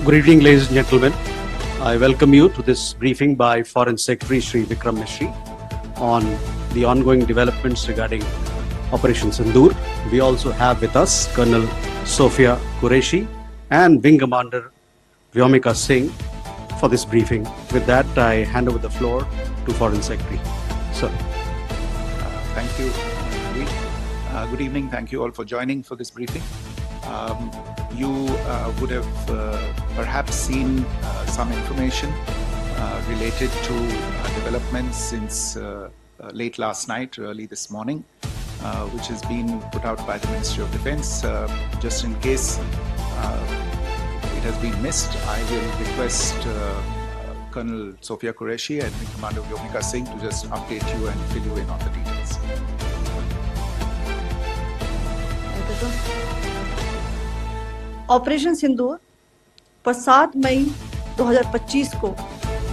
Good evening, ladies and gentlemen. I welcome you to this briefing by Foreign Secretary Shri Vikram Misri on the ongoing developments regarding Operation Sindoor. We also have with us Colonel Sophia Qureshi and Wing Commander Vyomika Singh for this briefing. With that, I hand over the floor to Foreign Secretary. Sir. Thank you, Lee. Good evening. Thank you all for joining for this briefing. You would have perhaps seen some information related to developments since late last night, early this morning, which has been put out by the Ministry of Defence. Just in case it has been missed, I will request Colonel Sophia Qureshi and Commander Vyomika Singh to just update you and fill you in on the details. Operation Sindoor पर 7 मई 2025 को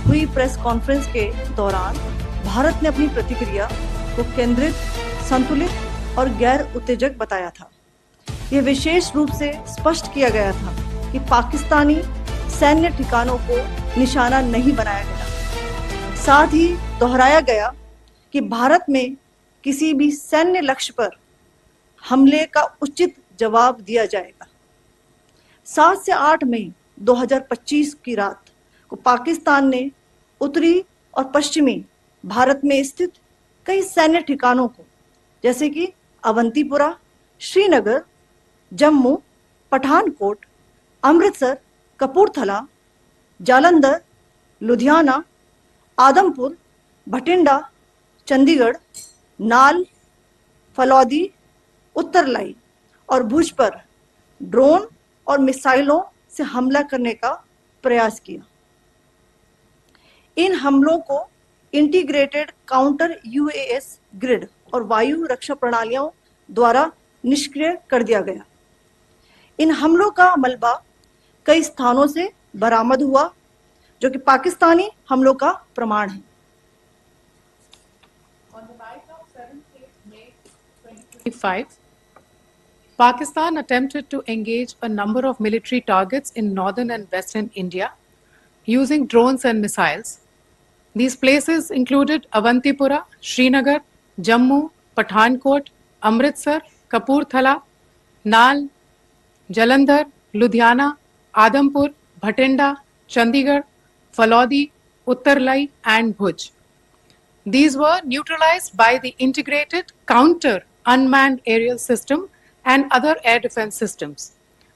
हुई press conference के दौरान भारत ने अपनी प्रतिक्रिया को केंद्रित, संतुलित और गैर उत्तेजक बताया था। यह विशेष रूप से स्पष्ट किया गया था कि पाकिस्तानी सैन्य ठिकानों को निशाना नहीं बनाया गया। साथ ही दोहराया गया कि भारत में किसी भी सैन्य लक्ष्य पर हमले का उचित जवाब दिया जाएगा। 7 से 8 मई 2025 की रात को पाकिस्तान ने उत्तरी और पश्चिमी भारत में स्थित कई सैन्य ठिकानों को, जैसे कि अवंतीपुरा, श्रीनगर, जम्मू, पठानकोट, अमृतसर, कपूरथला, जालंधर, लुधियाना, आदमपुर, भटिंडा, चंडीगढ़, नाल, फलौदी, उत्तरलाई और भुज पर ड्रोन और मिसाइलों से हमला करने का प्रयास किया। इन हमलों को इंटीग्रेटेड काउंटर यूएस ग्रिड और वायु रक्षा प्रणालियों द्वारा निष्क्रिय कर दिया गया। इन हमलों का मलबा कई स्थानों से बरामद हुआ, जो कि पाकिस्तानी हमलों का प्रमाण है। On the night of 7th May 2025, Pakistan attempted to engage a number of military targets in northern and western India using drones and missiles. These places included Avantipura, Srinagar, Jammu, Pathankot, Amritsar, Kapurthala, Nal, Jalandhar, Ludhiana, Adampur, Bhatinda, Chandigarh, Falodi, Uttarlai and Bhuj. These were neutralized by the integrated counter unmanned aerial system and other air defense systems.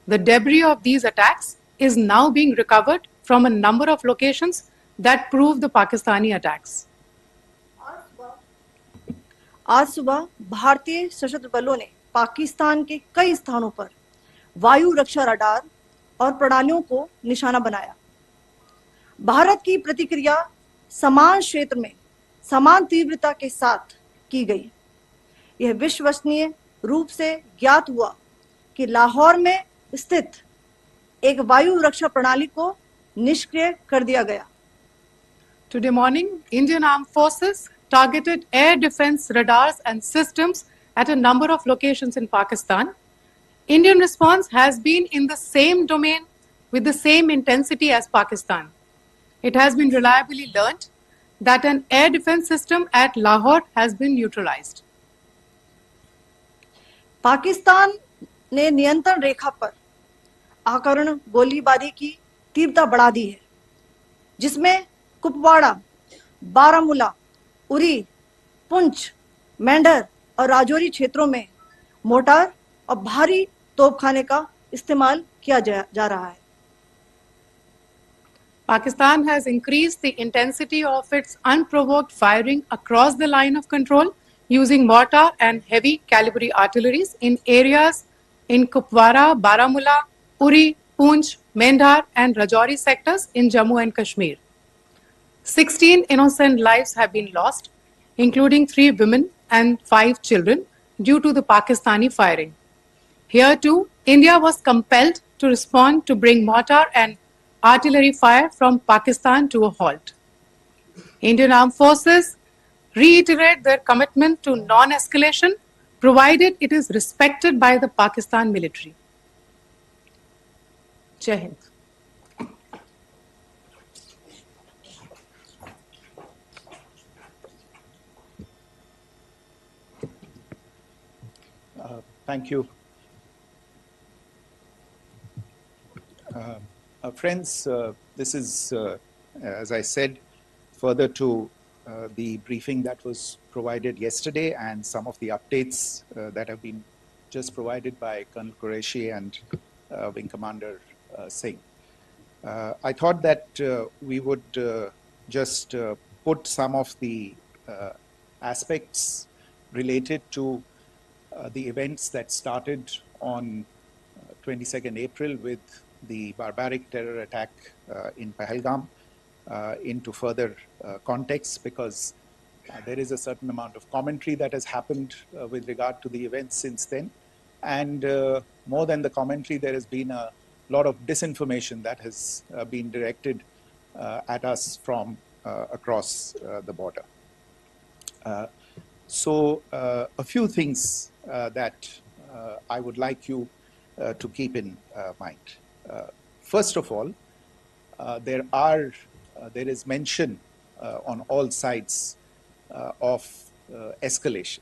The debris of these attacks is now being recovered from a number of locations that prove the Pakistani attacks. आज सुबह भारतीय सशस्त्र बलों ने पाकिस्तान के कई स्थानों पर वायु रक्षा रडार और प्रणालियों को निशाना बनाया। भारत की प्रतिक्रिया समान क्षेत्र में समान तीव्रता के साथ की गई। यह विश्वसनीय रूप से ज्ञात हुआ कि लाहौर में स्थित एक वायु रक्षा प्रणाली को निष्क्रिय कर दिया गया। Today morning, Indian Armed Forces targeted air defense radars and systems at a number of locations in Pakistan. Indian response has been in the same domain with the same intensity as Pakistan. It has been reliably learnt that an air defense system at Lahore has been neutralized. Pakistan ने नियंत्रण रेखा पर आकरण गोलीबारी की तीव्रता बढ़ा दी है, जिसमें कुपवाड़ा, बारामूला, उरी, पुंछ, मेंढर और राजौरी क्षेत्रों में मोर्टार और भारी तोपखाने का इस्तेमाल किया जा रहा है। Pakistan has increased the intensity of its unprovoked firing across the line of control using mortar and heavy calibre artilleries in areas in Kupwara, Baramulla, Uri, Poonch, Mendhar and Rajouri sectors in Jammu and Kashmir. 16 innocent lives have been lost, including 3 women and 5 children due to the Pakistani firing. Here too, India was compelled to respond to bring mortar and artillery fire from Pakistan to a halt. Indian Armed Forces reiterate their commitment to non-escalation, provided it is respected by the Pakistan military. Jai Hind. Thank you. Friends, this is, as I said, further to the briefing that was provided yesterday and some of the updates that have been just provided by Colonel Qureshi and Wing Commander Singh. I thought that we would just put some of the aspects related to the events that started on 22nd April with the barbaric terror attack in Pahalgam into further context, because there is a certain amount of commentary that has happened with regard to the events since then. And more than the commentary, there has been a lot of disinformation that has been directed at us from across the border. So a few things that I would like you to keep in mind. First of all, there is mention on all sides of escalation.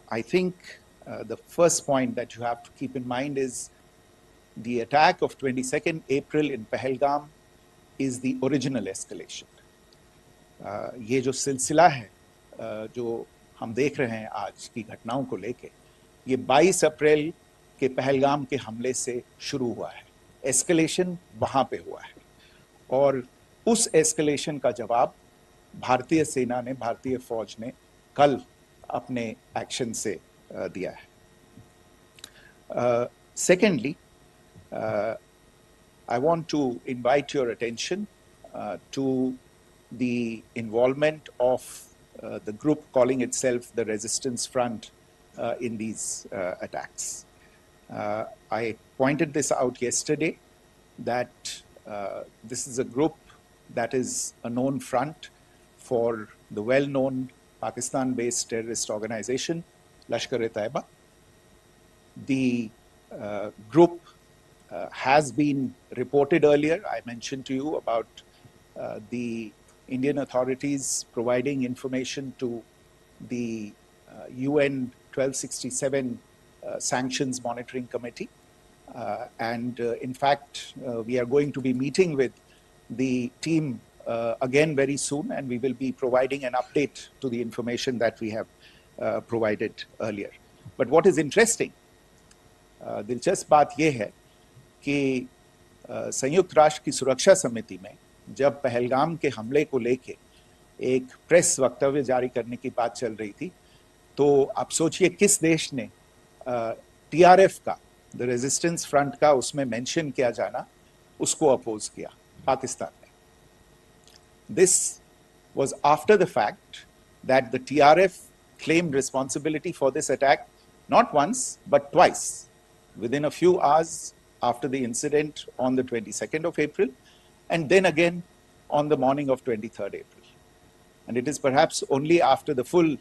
I think the first point that you have to keep in mind is the attack of 22nd April in Pahalgam is the original escalation. ये जो सिलसिला है जो हम देख रहे हैं आज की घटनाओं को लेके, ये 22 अप्रैल के पहलगाम के हमले से शुरू हुआ है. एस्केलेशन वहां पे हुआ है और उस एस्केलेशन का जवाब भारतीय सेना ने, भारतीय फौज ने कल अपने एक्शन से दिया है. Secondly, I want to invite your attention to the involvement of the group calling itself the Resistance Front in these attacks. I pointed this out yesterday that this is a group that is a known front for the well-known Pakistan-based terrorist organization, Lashkar-e-Taiba. The group has been reported earlier. I mentioned to you about the Indian authorities providing information to the UN-1267 Sanctions Monitoring Committee. And in fact, we are going to be meeting with the team again very soon, and we will be providing an update to the information that we have provided earlier. But what is interesting, दिलचस्प बात यह है कि संयुक्त राष्ट्र की सुरक्षा समिति में जब पहलगाम के हमले को लेके एक प्रेस वक्तव्य जारी करने की बात चल रही थी, तो आप सोचिए किस देश ने टीआरएफ का, द रेजिस्टेंस फ्रंट का उसमें मेंशन किया जाना, उसको अपोज किया, पाकिस्तान ने. This was after the fact that the TRF claimed responsibility for this attack not once but twice within a few hours after the incident on the 22nd of April, and then again on the morning of 23rd April. And it is perhaps only after the full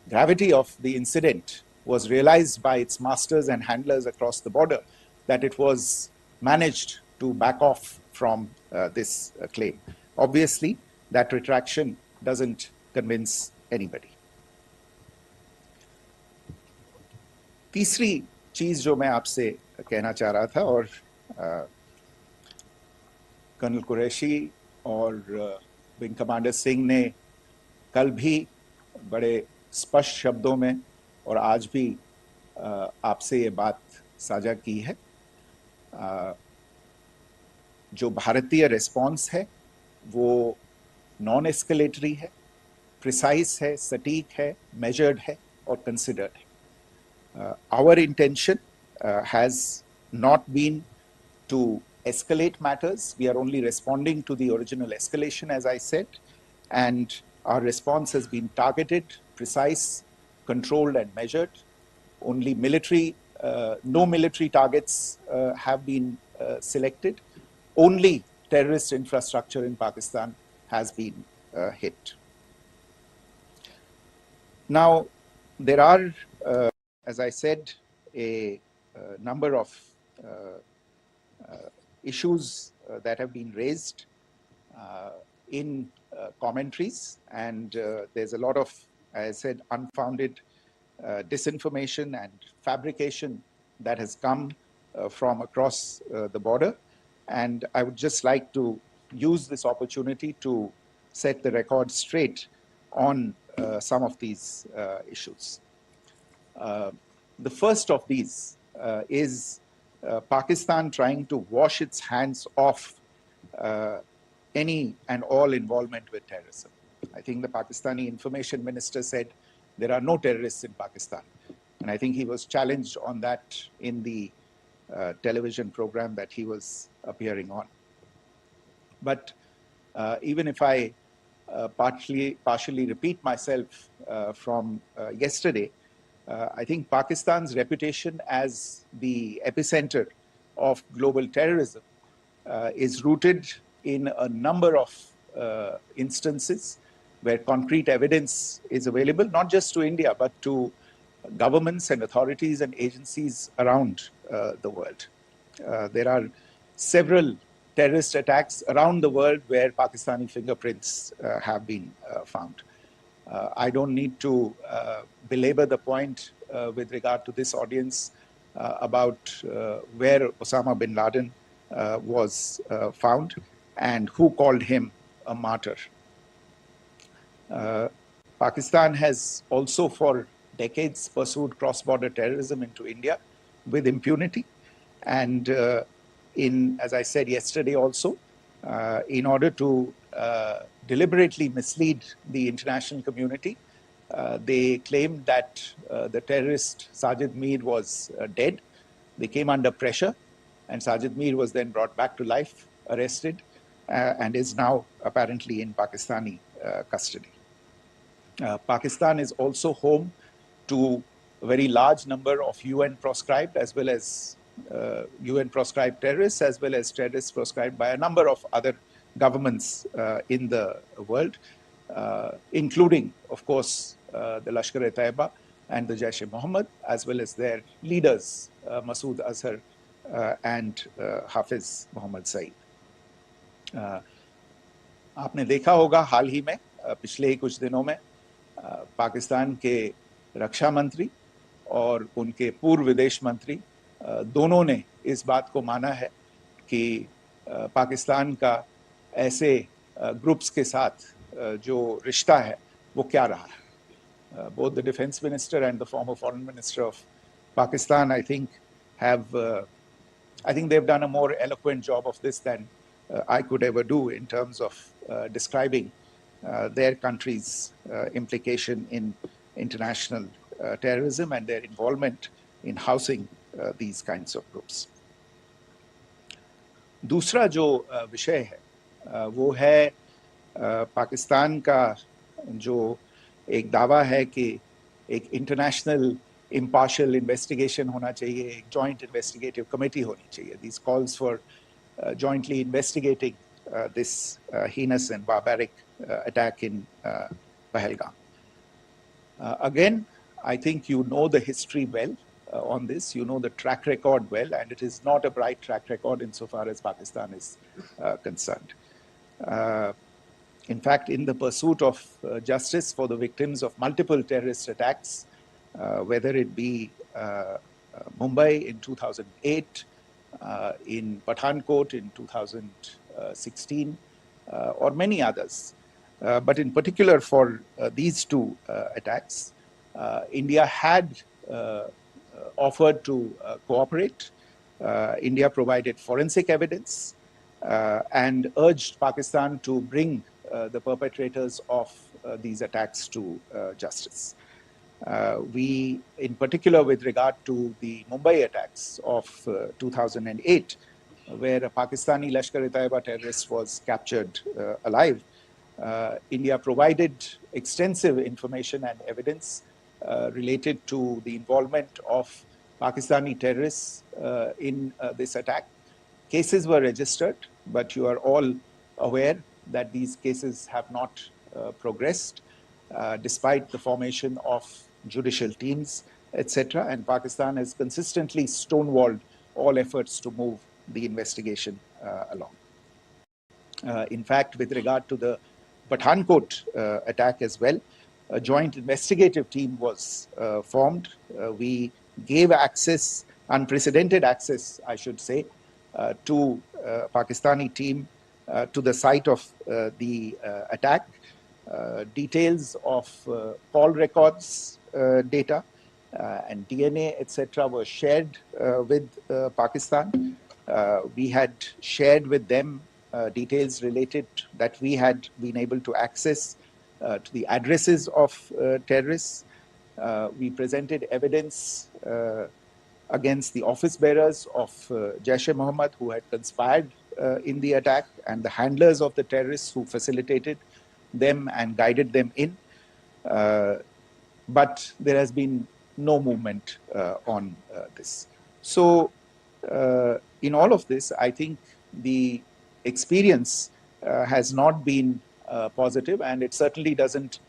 gravity of the incident was realized by its masters and handlers across the border that it was managed to back off from this claim. Obviously, that retraction doesn't convince anybody. तीसरी चीज जो मैं आपसे कहना चाह रहा था, और कर्नल कुरैशी और विंग कमांडर सिंह ने कल भी बड़े स्पष्ट शब्दों में और आज भी आपसे ये बात साझा की है. जो भारतीय रिस्पॉन्स है वो नॉन एस्केलेटरी है, प्रिसाइज है, सटीक है, मेजर्ड है और कंसिडर्ड है. Our intention has not been to escalate matters. We are only responding to the original escalation, as I said, and our response has been targeted, precise, controlled and measured. Only military, no military targets have been selected. Only terrorist infrastructure in Pakistan has been hit. Now, there are, as I said, a number of issues that have been raised in commentaries, and there's a lot of, as I said, unfounded disinformation and fabrication that has come from across the border. And I would just like to use this opportunity to set the record straight on some of these issues. The first of these is Pakistan trying to wash its hands off any and all involvement with terrorism. I think the Pakistani information minister said there are no terrorists in Pakistan. And I think he was challenged on that in the television program that he was appearing on. But even if I partially repeat myself from yesterday, I think Pakistan's reputation as the epicenter of global terrorism is rooted in a number of instances where concrete evidence is available, not just to India, but to governments and authorities and agencies around the world. There are several terrorist attacks around the world where Pakistani fingerprints have been found. I don't need to belabor the point with regard to this audience about where Osama bin Laden was found and who called him a martyr. Pakistan has also for decades pursued cross-border terrorism into India with impunity. And as I said yesterday also, in order to deliberately mislead the international community, they claimed that the terrorist Sajid Mir was dead. They came under pressure, and Sajid Mir was then brought back to life, arrested, and is now apparently in Pakistani custody. Pakistan is also home to a very large number of UN-proscribed as well as UN-proscribed terrorists, as well as terrorists proscribed by a number of other governments in the world, including, of course, the Lashkar-e-Taiba and the Jaish-e-Mohammed, as well as their leaders, Masood, Azhar, and Hafiz Mohammed Saeed. आपने देखा होगा हाल ही में पिछले ही कुछ दिनों में पाकिस्तान के रक्षा मंत्री और उनके पूर्व विदेश मंत्री दोनों ने इस बात को माना है कि पाकिस्तान का ऐसे ग्रुप्स के साथ जो रिश्ता है वो क्या रहा है. Both the defense minister and the former foreign minister of Pakistan, I think they've done a more eloquent job of this than I could ever do in terms of describing their country's implication in international terrorism and their involvement in housing these kinds of groups. दूसरा जो विषय है वो है पाकिस्तान का जो एक दावा है कि एक इंटरनेशनल impartial investigation होना चाहिए, एक joint investigative committee होनी चाहिए. These calls for jointly investigating this heinous and barbaric attack in Pahalgam. Again, I think you know the history well on this. You know the track record well, and it is not a bright track record insofar as Pakistan is concerned. In fact, in the pursuit of justice for the victims of multiple terrorist attacks, whether it be Mumbai in 2008, in Pathankot in 2016, or many others. But in particular for these two attacks, India had offered to cooperate. India provided forensic evidence and urged Pakistan to bring the perpetrators of these attacks to justice. We, in particular with regard to the Mumbai attacks of 2008, where a Pakistani Lashkar-e-Taiba terrorist was captured alive, India provided extensive information and evidence related to the involvement of Pakistani terrorists in this attack. Cases were registered, but you are all aware that these cases have not progressed, despite the formation of judicial teams, etc. And Pakistan has consistently stonewalled all efforts to move the investigation along. In fact, with regard to the Pathankot attack as well, a joint investigative team was formed. We gave access, unprecedented access, I should say, to Pakistani team to the site of the attack. Details of call records data and DNA, etc., were shared with Pakistan. We had shared with them details related that we had been able to access to the addresses of terrorists. We presented evidence against the office bearers of Jaish-e-Mohammed who had conspired in the attack, and the handlers of the terrorists who facilitated them and guided them in. But there has been no movement on this. So in all of this, I think the experience has not been positive, and it certainly doesn't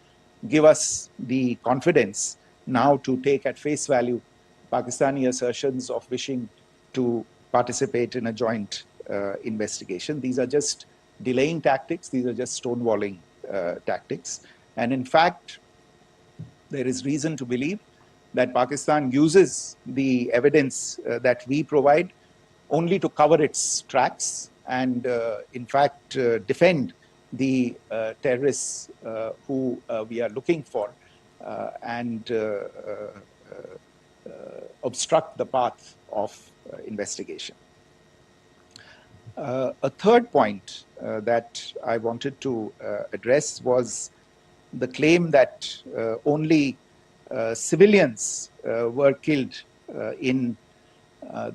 give us the confidence now to take at face value Pakistani assertions of wishing to participate in a joint investigation. These are just delaying tactics. These are just stonewalling tactics. And in fact, there is reason to believe that Pakistan uses the evidence that we provide only to cover its tracks and, in fact, defend the terrorists who we are looking for and obstruct the path of investigation. A third point that I wanted to address was the claim that only civilians were killed in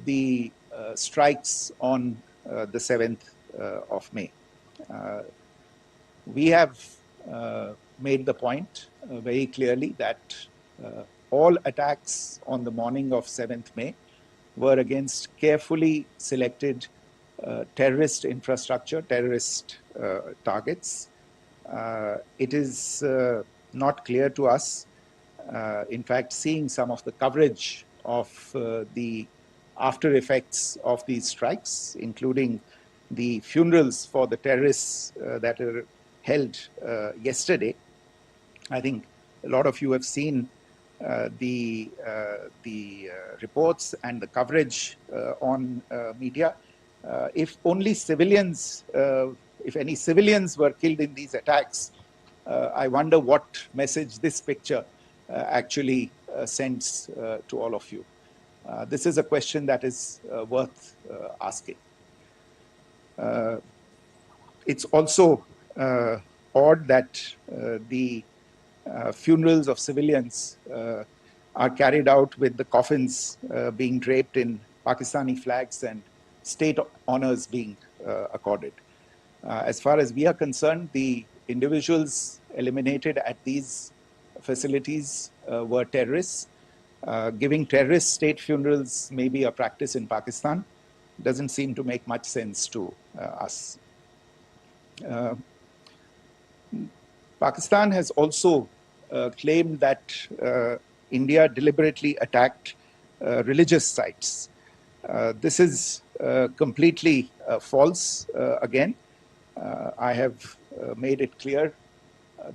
the strikes on the 7th of May. We have made the point very clearly that all attacks on the morning of 7th May were against carefully selected terrorist infrastructure, terrorist targets. It is not clear to us, in fact, seeing some of the coverage of the after effects of these strikes, including the funerals for the terrorists that are held yesterday. I think a lot of you have seen the reports and the coverage on media. If only civilians, if any civilians were killed in these attacks, I wonder what message this picture actually sends to all of you. This is a question that is worth asking. It's also odd that the funerals of civilians are carried out with the coffins being draped in Pakistani flags and state honors being accorded. As far as we are concerned, the individuals eliminated at these facilities were terrorists. Giving terrorist state funerals may be a practice in Pakistan. Doesn't seem to make much sense to us. Pakistan has also claimed that India deliberately attacked religious sites. This is completely false again. I have made it clear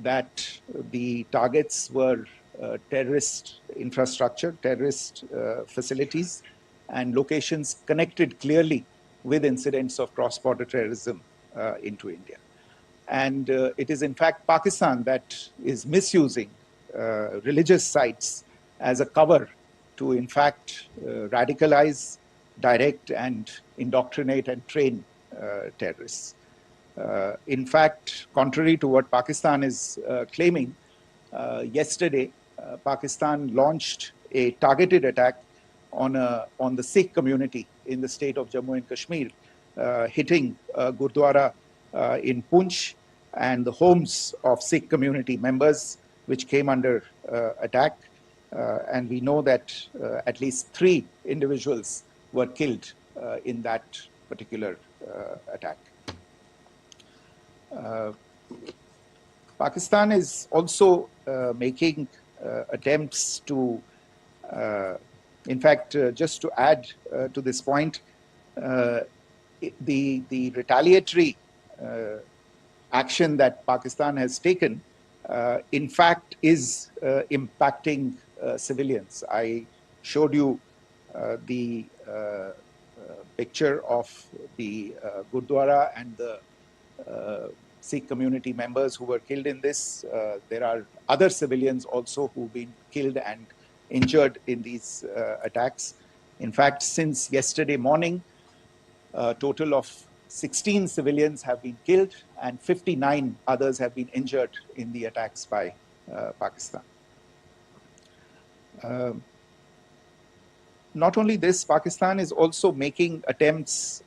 that the targets were terrorist infrastructure, terrorist facilities, and locations connected clearly with incidents of cross-border terrorism into India. And it is in fact Pakistan that is misusing religious sites as a cover to in fact radicalize, direct and indoctrinate and train terrorists. In fact, contrary to what Pakistan is claiming, yesterday Pakistan launched a targeted attack on the Sikh community in the state of Jammu and Kashmir, hitting Gurdwara in Poonch and the homes of Sikh community members, which came under attack. And we know that at least 3 individuals were killed in that particular attack. Pakistan is also making attempts to, in fact, just to add to this point, the retaliatory action that Pakistan has taken in fact is impacting civilians. I showed you the picture of the Gurdwara and the Sikh community members who were killed in this. There are other civilians also who've been killed and injured in these attacks. In fact, since yesterday morning, a total of 16 civilians have been killed and 59 others have been injured in the attacks by Pakistan. Not only this, Pakistan is also making attempts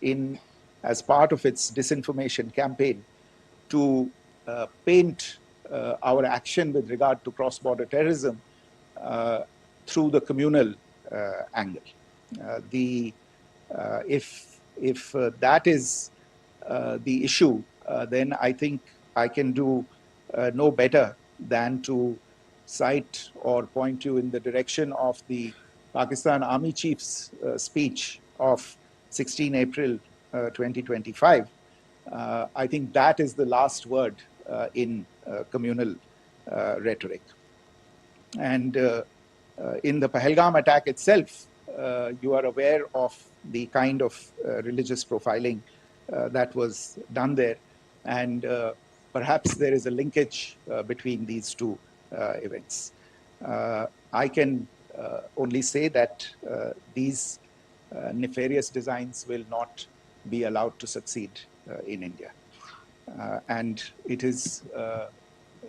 as part of its disinformation campaign to paint our action with regard to cross-border terrorism through the communal angle. If that is the issue, then I think I can do no better than to cite or point you in the direction of the Pakistan Army Chief's speech of 16 April 2025. I think that is the last word in communal rhetoric. And in the Pahalgam attack itself, you are aware of the kind of religious profiling that was done there. And perhaps there is a linkage between these two events. I can only say that these nefarious designs will not be allowed to succeed in India. And it is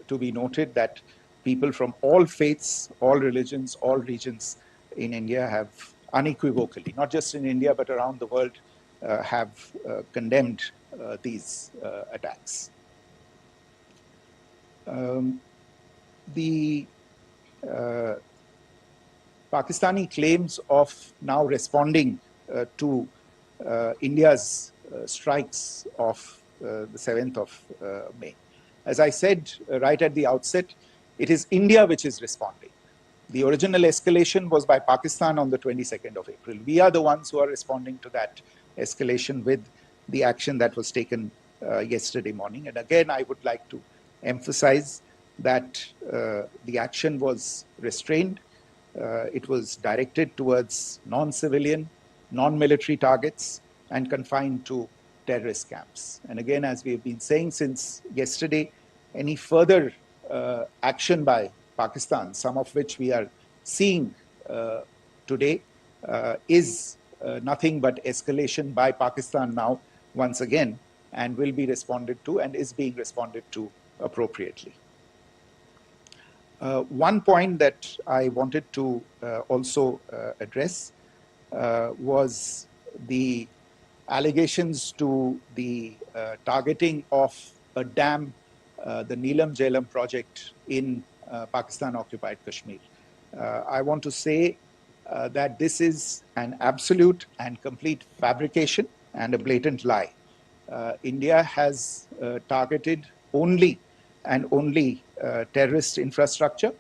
to be noted that people from all faiths, all religions, all regions in India have unequivocally, not just in India but around the world, have condemned these attacks. The Pakistani claims of now responding to India's strikes of the 7th of May. As I said right at the outset, it is India which is responding. The original escalation was by Pakistan on the 22nd of April. We are the ones who are responding to that escalation with the action that was taken yesterday morning. And again, I would like to emphasize that the action was restrained. It was directed towards non-civilian, non-military targets and confined to terrorist camps. And again, as we have been saying since yesterday, any further action by Pakistan, some of which we are seeing today, is nothing but escalation by Pakistan now, once again, and will be responded to and is being responded to appropriately. One point that I wanted to also address was the allegations to the targeting of a dam, the Neelam Jhelum project in Pakistan-occupied Kashmir. I want to say that this is an absolute and complete fabrication and a blatant lie. India has targeted only and only terrorist infrastructure,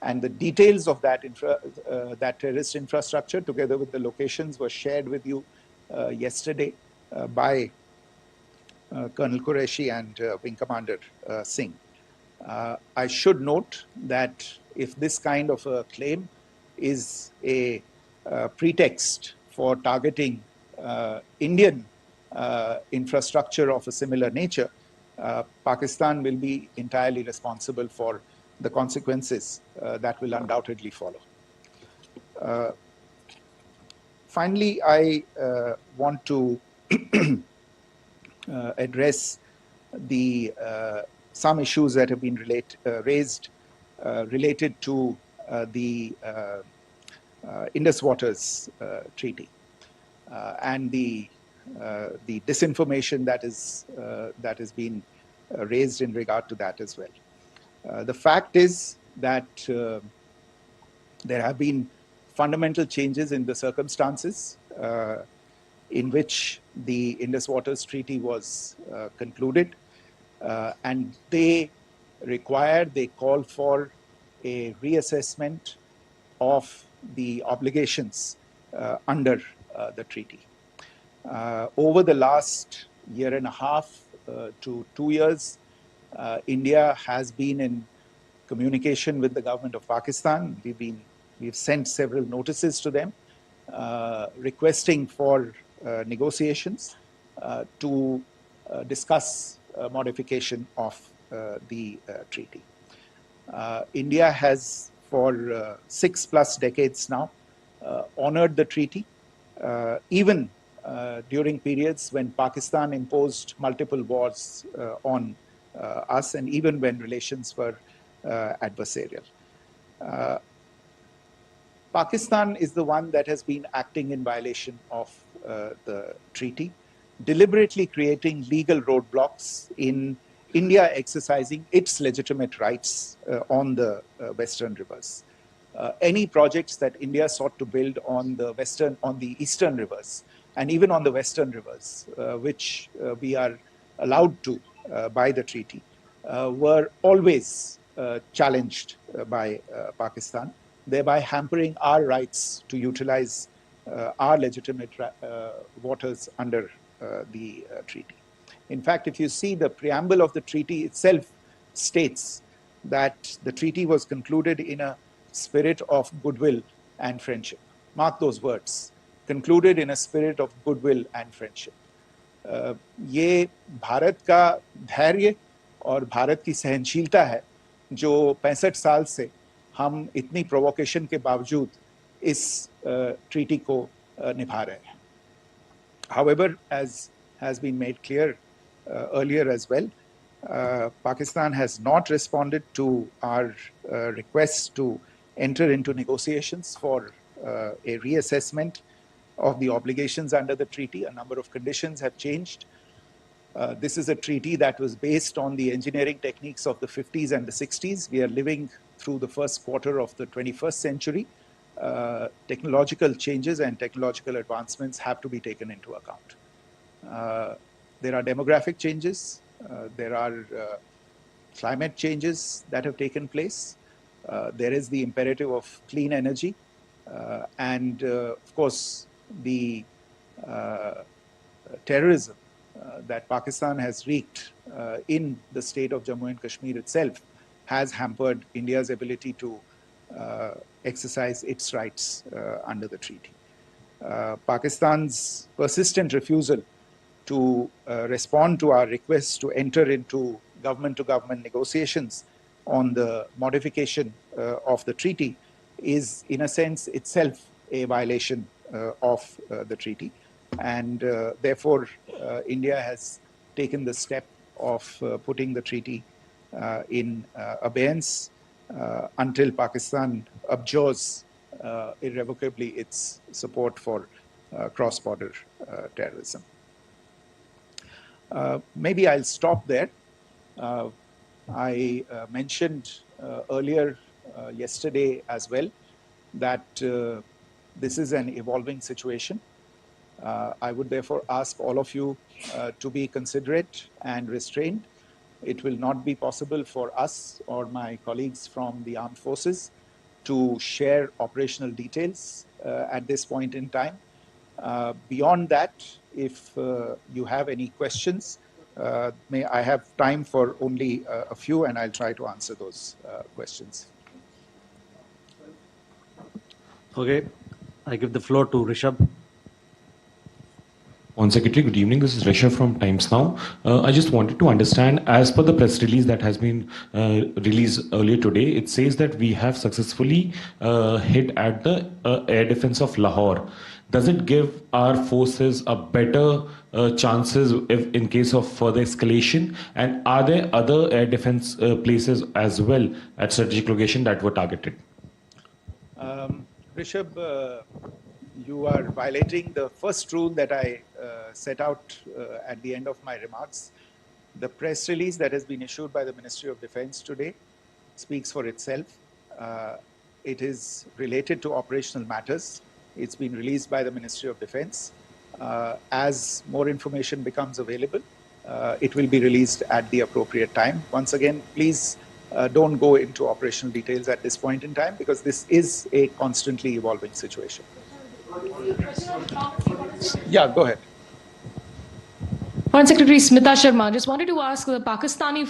and the details of that terrorist infrastructure, together with the locations, were shared with you yesterday by Colonel Qureshi and Wing Commander Singh. I should note that if this kind of a claim is a pretext for targeting Indian infrastructure of a similar nature, Pakistan will be entirely responsible for the consequences that will undoubtedly follow. Finally, I want to address some issues that have been raised related to the Indus Waters Treaty and the disinformation that has been raised in regard to that as well. The fact is that there have been fundamental changes in the circumstances in which the Indus Waters Treaty was concluded, and they call for a reassessment of the obligations under the treaty. Over the last year and a half to 2 years, India has been in communication with the government of Pakistan. We've sent several notices to them requesting for negotiations to discuss modification of the treaty. India has for 6+ decades now honored the treaty, even during periods when Pakistan imposed multiple wars on us, and even when relations were adversarial. Pakistan is the one that has been acting in violation of the treaty, deliberately creating legal roadblocks in India exercising its legitimate rights on the western rivers. Any projects that India sought to build on the eastern rivers, and even on the western rivers, which we are allowed to by the treaty, were always challenged by Pakistan, thereby hampering our rights to utilize our legitimate waters under the treaty. In fact, if you see, the preamble of the treaty itself states that the treaty was concluded in a spirit of goodwill and friendship. Mark those words, concluded in a spirit of goodwill and friendship. ये भारत का धैर्य और भारत की सहनशीलता है जो 65 साल से हम इतनी प्रोवोकेशन के बावजूद इस ट्रीटी को निभा रहे हैं. However, as has been made clear earlier as well, Pakistan has not responded to our requests to enter into negotiations for a reassessment of the obligations under the treaty. A number of conditions have changed. This is a treaty that was based on the engineering techniques of the 50s and the 60s. We are living through the first quarter of the 21st century. Technological changes and technological advancements have to be taken into account. There are demographic changes. There are climate changes that have taken place. There is the imperative of clean energy. And of course, the terrorism that Pakistan has wreaked in the state of Jammu and Kashmir itself has hampered India's ability to exercise its rights under the treaty. Pakistan's persistent refusal to respond to our requests to enter into government-to-government negotiations on the modification of the treaty is, in a sense, itself a violation of the treaty. And therefore, India has taken the step of putting the treaty in abeyance until Pakistan abjures irrevocably its support for cross-border terrorism. Maybe I'll stop there. I mentioned earlier yesterday as well that this is an evolving situation. I would therefore ask all of you to be considerate and restrained. It will not be possible for us or my colleagues from the armed forces to share operational details at this point in time. Beyond that, if you have any questions, may I have time for only a few, and I'll try to answer those questions. Okay, I give the floor to Rishabh. Secretary, good evening. This is Rishabh from Times Now. I just wanted to understand, as per the press release that has been released earlier today, it says that we have successfully hit at the air defense of Lahore. Does it give our forces a better chances if in case of further escalation? And are there other air defense places as well at strategic location that were targeted? Rishabh, you are violating the first rule that I set out at the end of my remarks. The press release that has been issued by the Ministry of Defense today speaks for itself. It is related to operational matters. It's been released by the Ministry of Defense. As more information becomes available, it will be released at the appropriate time. Once again, please don't go into operational details at this point in time, because this is a constantly evolving situation. Yeah, go ahead. Foreign Secretary Smita Sharma, just wanted to ask, the Pakistani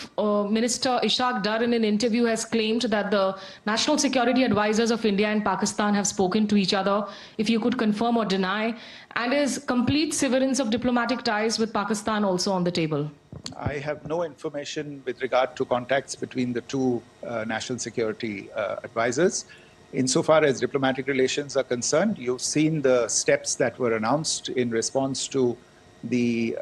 Minister Ishaq Dar in an interview has claimed that the national security advisors of India and Pakistan have spoken to each other, if you could confirm or deny, and is complete severance of diplomatic ties with Pakistan also on the table? I have no information with regard to contacts between the two national security advisors. Insofar as diplomatic relations are concerned, you've seen the steps that were announced in response to the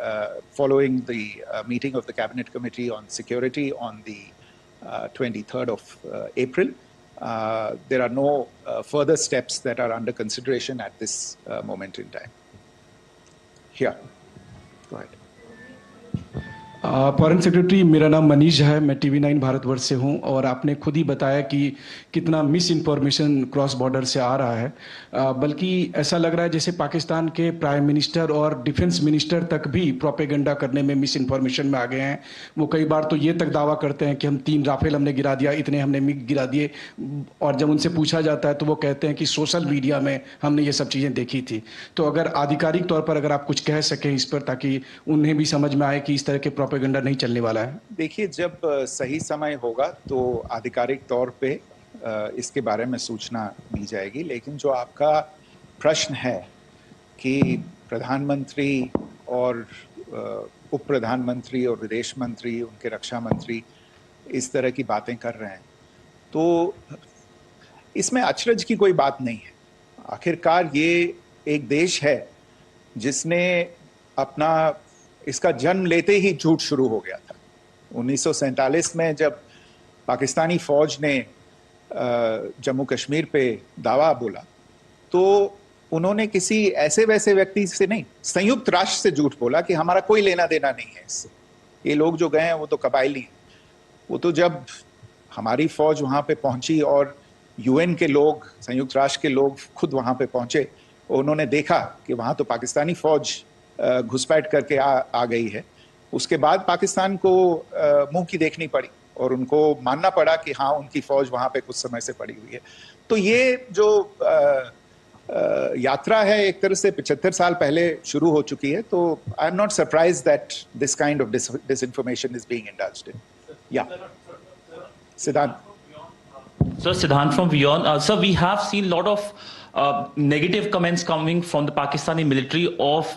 following the meeting of the Cabinet Committee on Security on the 23rd of April. There are no further steps that are under consideration at this moment in time. Here, go ahead. Foreign secretary, मेरा नाम मनीष है, मैं TV9 Bharatvarsh से हूं और आपने खुद ही बताया कि कितना मिस इन्फॉर्मेशन क्रॉस बॉर्डर से आ रहा है, बल्कि ऐसा लग रहा है जैसे पाकिस्तान के प्राइम मिनिस्टर और डिफेंस मिनिस्टर तक भी प्रोपेगेंडा करने में मिस इन्फॉर्मेशन में आ गए हैं। वो कई बार तो ये तक दावा करते हैं कि हम 3 राफेल हमने गिरा दिया, इतने हमने मिग गिरा दिए, और जब उनसे पूछा जाता है तो वो कहते हैं कि सोशल मीडिया में हमने ये सब चीज़ें देखी थी। तो अगर आधिकारिक तौर पर अगर आप कुछ कह सकें इस पर, ताकि उन्हें भी समझ में आए कि इस तरह के प्रोपेगेंडा नहीं चलने वाला है। देखिए, जब सही समय होगा तो आधिकारिक तौर पे इसके बारे में सूचना दी जाएगी, लेकिन जो आपका प्रश्न है कि प्रधानमंत्री और उप प्रधानमंत्री और विदेश मंत्री, उनके रक्षा मंत्री इस तरह की बातें कर रहे हैं, तो इसमें अचरज की कोई बात नहीं है। आखिरकार ये एक देश है जिसने अपना इसका जन्म लेते ही झूठ शुरू हो गया था। 1947 में जब पाकिस्तानी फौज ने जम्मू कश्मीर पे दावा बोला, तो उन्होंने किसी ऐसे वैसे व्यक्ति से नहीं, संयुक्त राष्ट्र से झूठ बोला कि हमारा कोई लेना देना नहीं है इससे, ये लोग जो गए हैं वो तो कबायली हैं। वो तो जब हमारी फौज वहाँ पे पहुंची और UN के लोग, संयुक्त राष्ट्र के लोग खुद वहाँ पे पहुंचे, उन्होंने देखा कि वहाँ तो पाकिस्तानी फौज घुसपैठ करके आ गई है, उसके बाद पाकिस्तान को मुंह की देखनी पड़ी और उनको मानना पड़ा कि हाँ, उनकी फौज वहाँ पे कुछ समय से पड़ी हुई है। तो ये जो यात्रा है एक तरह से 75 साल पहले शुरू हो चुकी है, तो I am not surprised that this kind of disinformation is being indulged in. Yeah. Siddhant. So Siddhant from Beyond. So we have seen a lot of negative comments coming from the Pakistani military of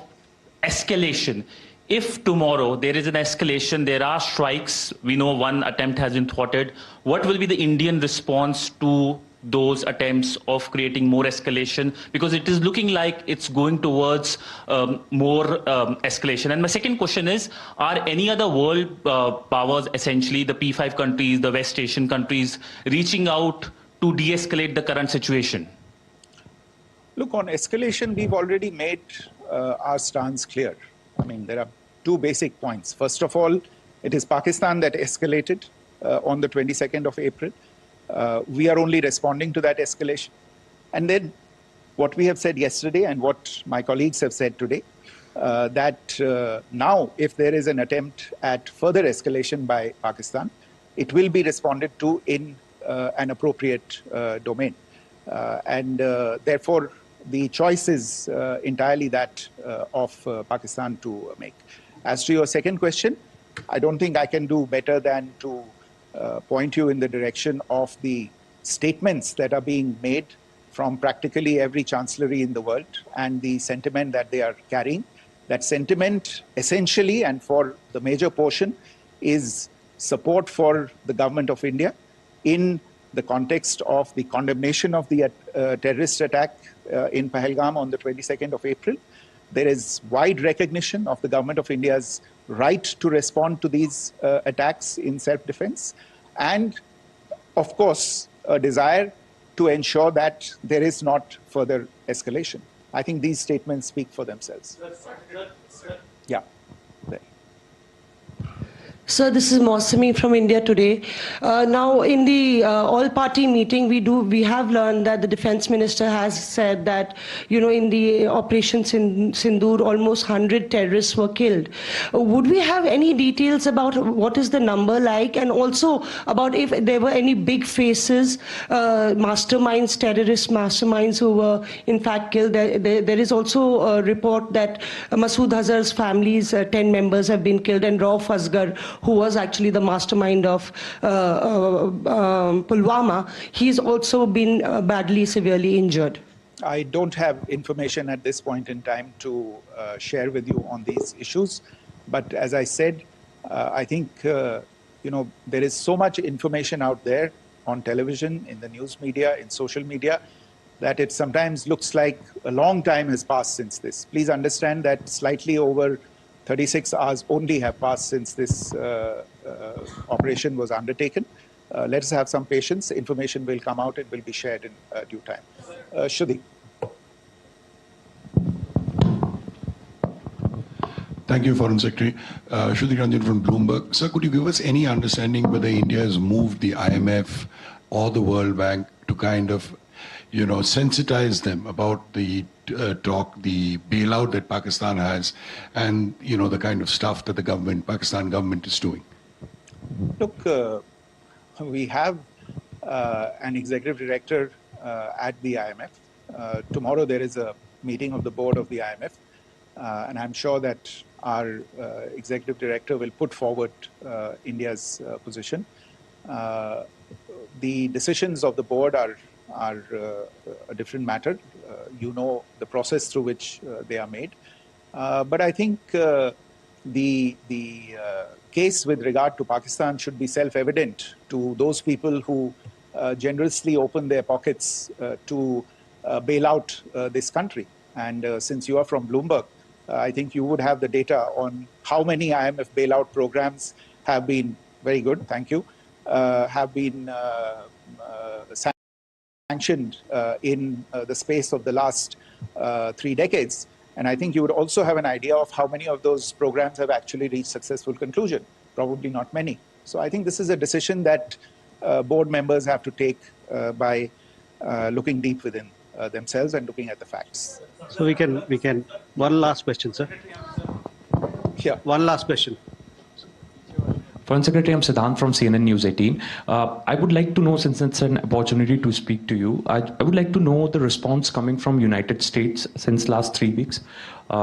escalation. If tomorrow there is an escalation, there are strikes, we know one attempt has been thwarted, what will be the Indian response to those attempts of creating more escalation? Because it is looking like it's going towards more escalation. And my second question is, are any other world powers, essentially the P5 countries, the West Asian countries, reaching out to de-escalate the current situation? Look, on escalation, we've already made our stance clear. I mean, there are two basic points. First of all, it is Pakistan that escalated on the 22nd of April. We are only responding to that escalation. And then what we have said yesterday and what my colleagues have said today, that now if there is an attempt at further escalation by Pakistan, it will be responded to in an appropriate domain. And therefore, the choice is entirely that of Pakistan to make. As to your second question, I don't think I can do better than to point you in the direction of the statements that are being made from practically every chancellery in the world and the sentiment that they are carrying. That sentiment essentially and for the major portion is support for the government of India in the context of the condemnation of the terrorist attack in Pahalgam on the 22nd of April. There is wide recognition of the government of India's right to respond to these attacks in self-defense, and of course a desire to ensure that there is not further escalation. I think these statements speak for themselves. Yeah. Sir, this is Mausami from India Today. Now, in the all-party meeting, we have learned that the defense minister has said that, in the Operation Sindoor, almost 100 terrorists were killed. Would we have any details about what is the number like, and also about if there were any big faces, masterminds, terrorist masterminds who were in fact killed? There is also a report that Masood Azhar's family's 10 members have been killed, and Azhar, who was actually the mastermind of Pulwama, he's also been badly, severely injured. I don't have information at this point in time to share with you on these issues. But as I said, I think, there is so much information out there on television, in the news media, in social media, that it sometimes looks like a long time has passed since this. Please understand that slightly over 36 hours only have passed since this operation was undertaken. Let us have some patience. Information will come out and will be shared in due time. Shruti. Thank you, Foreign Secretary. Shruti Ranjan from Bloomberg. Sir, could you give us any understanding whether India has moved the IMF or the World Bank to kind of, sensitize them about the the bailout that Pakistan has, and the kind of stuff that the Pakistan government is doing? Look, we have an executive director at the IMF. Tomorrow there is a meeting of the board of the IMF, and I'm sure that our executive director will put forward India's position. The decisions of the board are a different matter. The process through which they are made. But I think the case with regard to Pakistan should be self-evident to those people who generously open their pockets to bail out this country. And since you are from Bloomberg, I think you would have the data on how many IMF bailout programs have been, very good, thank you, have been sanctioned in the space of the last 3 decades. And I think you would also have an idea of how many of those programs have actually reached successful conclusion. Probably not many. So I think this is a decision that board members have to take by looking deep within themselves and looking at the facts. So we can, one last question, sir. Yeah. One last question. Foreign Secretary, I'm Siddhant from CNN News 18. I would like to know, since it's an opportunity to speak to you, I would like to know the response coming from United States since last 3 weeks.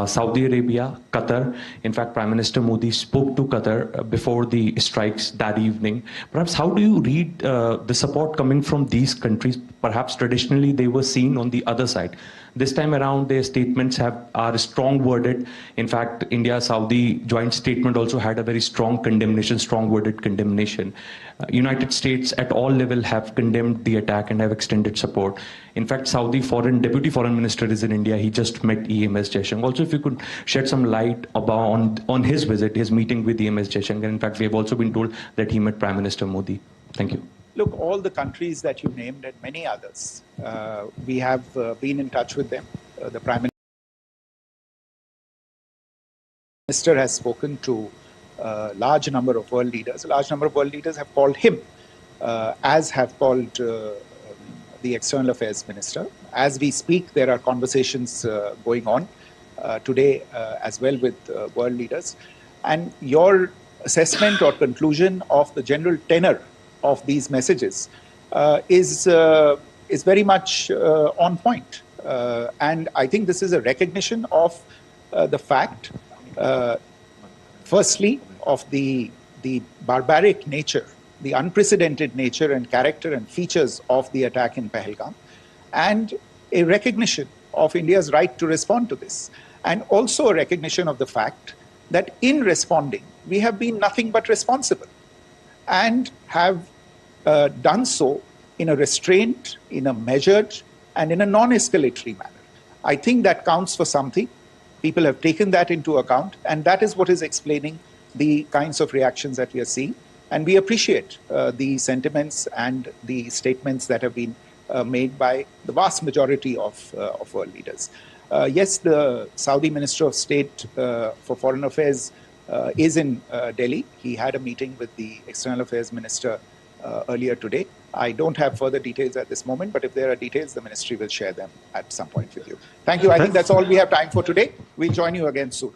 Saudi Arabia, Qatar. In fact, Prime Minister Modi spoke to Qatar before the strikes that evening. Perhaps how do you read the support coming from these countries? Perhaps traditionally they were seen on the other side. This time around, their statements are strong worded. In fact, India-Saudi joint statement also had a very strong condemnation, strong worded condemnation. United States at all levels have condemned the attack and have extended support. In fact, Saudi Deputy Foreign Minister is in India. He just met EMS Jaishankar. Also, if you could shed some light on his visit, his meeting with EMS Jaishankar. In fact, we have also been told that he met Prime Minister Modi. Thank you. Look, all the countries that you named and many others, we have been in touch with them. The Prime Minister has spoken to a large number of world leaders. A large number of world leaders have called him, as have called the External Affairs Minister. As we speak, there are conversations going on today as well with world leaders. And your assessment or conclusion of the general tenor of these messages is very much on point. And I think this is a recognition of the fact, firstly, of the barbaric nature, the unprecedented nature and character and features of the attack in Pahalgam, and a recognition of India's right to respond to this, and also a recognition of the fact that in responding, we have been nothing but responsible, and have done so in a restrained, in a measured, and in a non-escalatory manner. I think that counts for something. People have taken that into account, and that is what is explaining the kinds of reactions that we are seeing. And we appreciate the sentiments and the statements that have been made by the vast majority of world leaders. Yes, the Saudi Minister of State for Foreign Affairs is in Delhi. He had a meeting with the External Affairs Minister earlier today. I don't have further details at this moment, but if there are details, the ministry will share them at some point with you. Thank you. I think that's all we have time for today. We'll join you again soon.